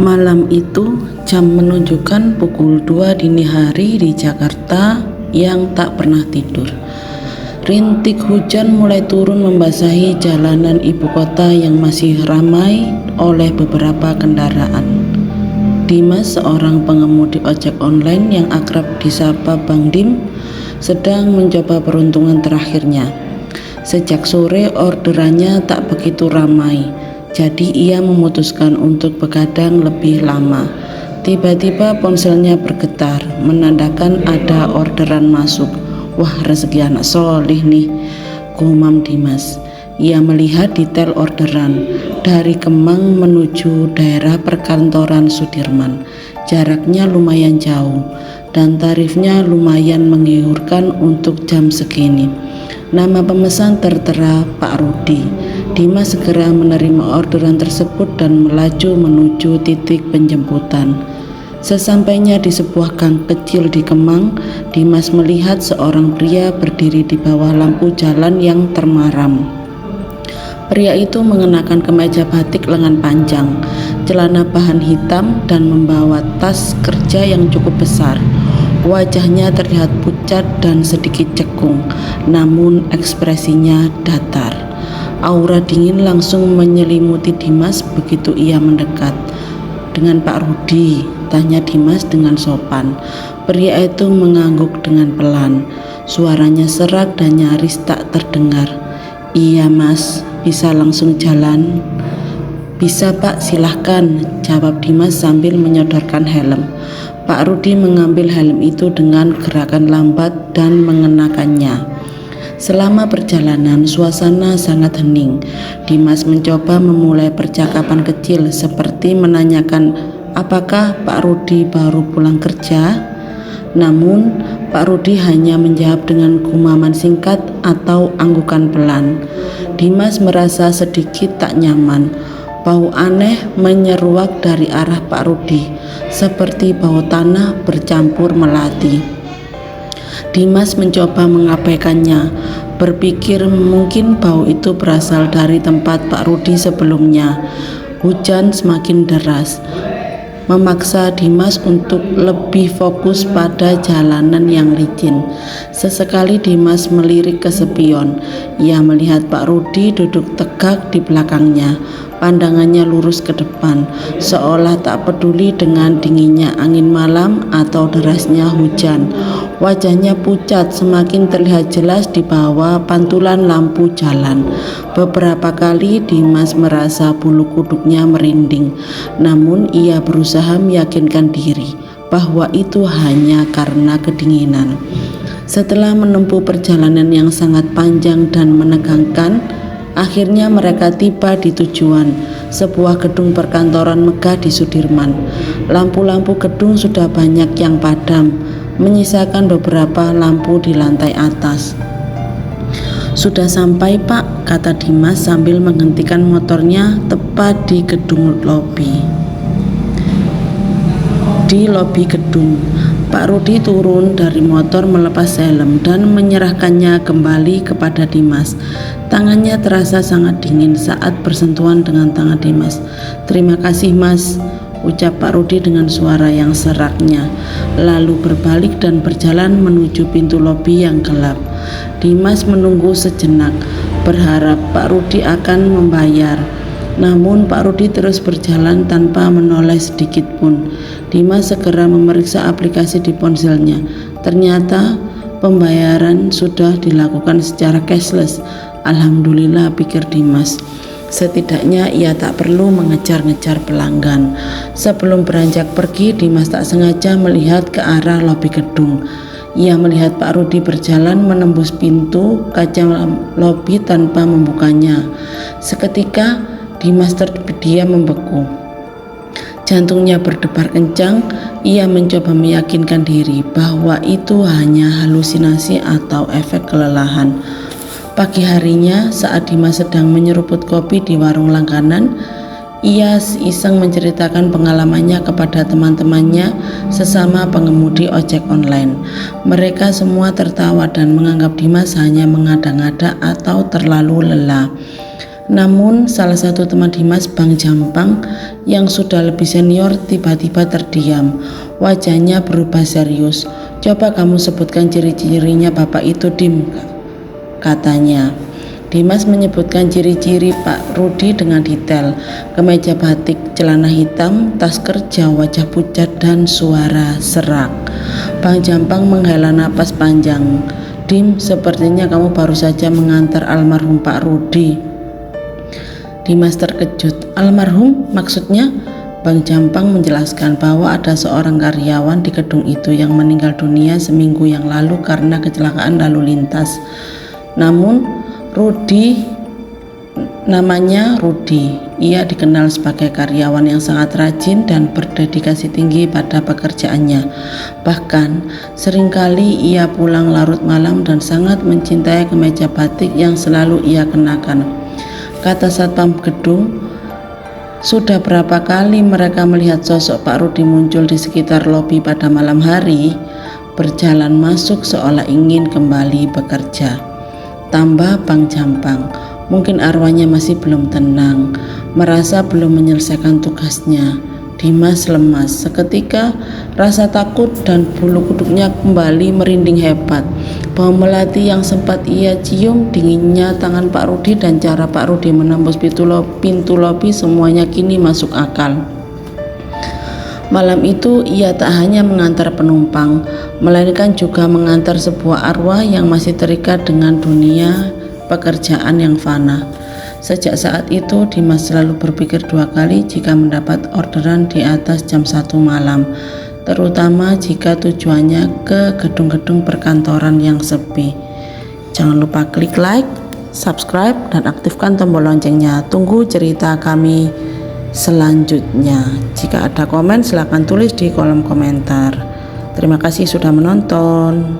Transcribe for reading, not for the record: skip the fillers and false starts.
Malam itu jam menunjukkan pukul 2 dini hari di Jakarta yang tak pernah tidur. Rintik hujan mulai turun membasahi jalanan ibu kota yang masih ramai oleh beberapa kendaraan. Dimas, seorang pengemudi ojek online yang akrab disapa Bang Dim, sedang mencoba peruntungan terakhirnya. Sejak sore orderannya tak begitu ramai, jadi ia memutuskan untuk begadang lebih lama. Tiba-tiba ponselnya bergetar, menandakan ada orderan masuk. Wah, rezeki anak solih nih, gumam Dimas. Ia melihat detail orderan dari Kemang menuju daerah perkantoran Sudirman. Jaraknya lumayan jauh dan tarifnya lumayan menggiurkan untuk jam segini. Nama pemesan tertera Pak Rudi. Dimas segera menerima orderan tersebut dan melaju menuju titik penjemputan. Sesampainya di sebuah gang kecil di Kemang, Dimas melihat seorang pria berdiri di bawah lampu jalan yang termaram. Pria itu mengenakan kemeja batik lengan panjang, celana bahan hitam, dan membawa tas kerja yang cukup besar. Wajahnya terlihat pucat dan sedikit cekung, namun ekspresinya datar. Aura dingin langsung menyelimuti Dimas begitu ia mendekat. "Dengan Pak Rudi?" tanya Dimas dengan sopan. Pria itu mengangguk dengan pelan. Suaranya serak dan nyaris tak terdengar. "Iya Mas, bisa langsung jalan?" "Bisa Pak, silahkan," jawab Dimas sambil menyodorkan helm. Pak Rudi mengambil helm itu dengan gerakan lambat dan mengenakannya. Selama perjalanan, suasana sangat hening. Dimas mencoba memulai percakapan kecil seperti menanyakan apakah Pak Rudi baru pulang kerja. Namun, Pak Rudi hanya menjawab dengan gumaman singkat atau anggukan pelan. Dimas merasa sedikit tak nyaman. Bau aneh menyeruak dari arah Pak Rudi, seperti bau tanah bercampur melati. Dimas mencoba mengabaikannya, berpikir mungkin bau itu berasal dari tempat Pak Rudi sebelumnya. Hujan semakin deras, memaksa Dimas untuk lebih fokus pada jalanan yang licin. Sesekali Dimas melirik ke spion. Ia melihat Pak Rudi duduk tegak di belakangnya. Pandangannya lurus ke depan, seolah tak peduli dengan dinginnya angin malam atau derasnya hujan. Wajahnya pucat, semakin terlihat jelas di bawah pantulan lampu jalan. Beberapa kali Dimas merasa bulu kuduknya merinding, namun ia berusaha meyakinkan diri bahwa itu hanya karena kedinginan. Setelah menempuh perjalanan yang sangat panjang dan menegangkan, akhirnya mereka tiba di tujuan, sebuah gedung perkantoran megah di Sudirman. Lampu-lampu gedung sudah banyak yang padam, menyisakan beberapa lampu di lantai atas. "Sudah sampai Pak," kata Dimas sambil menghentikan motornya tepat di gedung lobi. Di lobi gedung, Pak Rudi turun dari motor, melepas helm dan menyerahkannya kembali kepada Dimas. Tangannya terasa sangat dingin saat bersentuhan dengan tangan Dimas. "Terima kasih Mas," ucap Pak Rudi dengan suara yang seraknya, lalu berbalik dan berjalan menuju pintu lobi yang gelap. Dimas menunggu sejenak, berharap Pak Rudi akan membayar. Namun Pak Rudi terus berjalan tanpa menoleh sedikit pun. Dimas segera memeriksa aplikasi di ponselnya. Ternyata pembayaran sudah dilakukan secara cashless. Alhamdulillah, pikir Dimas. Setidaknya ia tak perlu mengejar-ngejar pelanggan. Sebelum beranjak pergi, Dimas tak sengaja melihat ke arah lobi gedung. Ia melihat Pak Rudi berjalan menembus pintu kaca lobi tanpa membukanya. Seketika Dimas terdiam membeku. Jantungnya berdebar kencang. Ia mencoba meyakinkan diri bahwa itu hanya halusinasi atau efek kelelahan. Pagi harinya, saat Dimas sedang menyeruput kopi di warung langganan, ia iseng menceritakan pengalamannya kepada teman-temannya sesama pengemudi ojek online. Mereka semua tertawa dan menganggap Dimas hanya mengada-ngada atau terlalu lelah. Namun salah satu teman Dimas, Bang Jampang, yang sudah lebih senior tiba-tiba terdiam. Wajahnya berubah serius. "Coba kamu sebutkan ciri-cirinya bapak itu, Dim," katanya. Dimas menyebutkan ciri-ciri Pak Rudi dengan detail. Kemeja batik, celana hitam, tas kerja, wajah pucat, dan suara serak. Bang Jampang menghela napas panjang. "Dim, sepertinya kamu baru saja mengantar almarhum Pak Rudi." Dimas terkejut. "Almarhum maksudnya?" Bang Jampang menjelaskan bahwa ada seorang karyawan di gedung itu yang meninggal dunia seminggu yang lalu karena kecelakaan lalu lintas. Namun namanya Rudi. Ia dikenal sebagai karyawan yang sangat rajin dan berdedikasi tinggi pada pekerjaannya. Bahkan seringkali ia pulang larut malam dan sangat mencintai kemeja batik yang selalu ia kenakan. Kata satpam gedung, sudah berapa kali mereka melihat sosok Pak Rudi muncul di sekitar lobi pada malam hari, berjalan masuk seolah ingin kembali bekerja. Tambah Bang Jampang, mungkin arwahnya masih belum tenang, merasa belum menyelesaikan tugasnya. Dimas lemas. Seketika rasa takut dan bulu kuduknya kembali merinding hebat. Bau melati yang sempat ia cium, dinginnya tangan Pak Rudi, dan cara Pak Rudi menembus pintu lobi semuanya kini masuk akal. Malam itu ia tak hanya mengantar penumpang, melainkan juga mengantar sebuah arwah yang masih terikat dengan dunia pekerjaan yang fana. Sejak saat itu Dimas selalu berpikir dua kali jika mendapat orderan di atas jam 1 malam, terutama jika tujuannya ke gedung-gedung perkantoran yang sepi. Jangan lupa klik like, subscribe, dan aktifkan tombol loncengnya. Tunggu cerita kami selanjutnya. Jika ada komen, silakan tulis di kolom komentar. Terima kasih sudah menonton.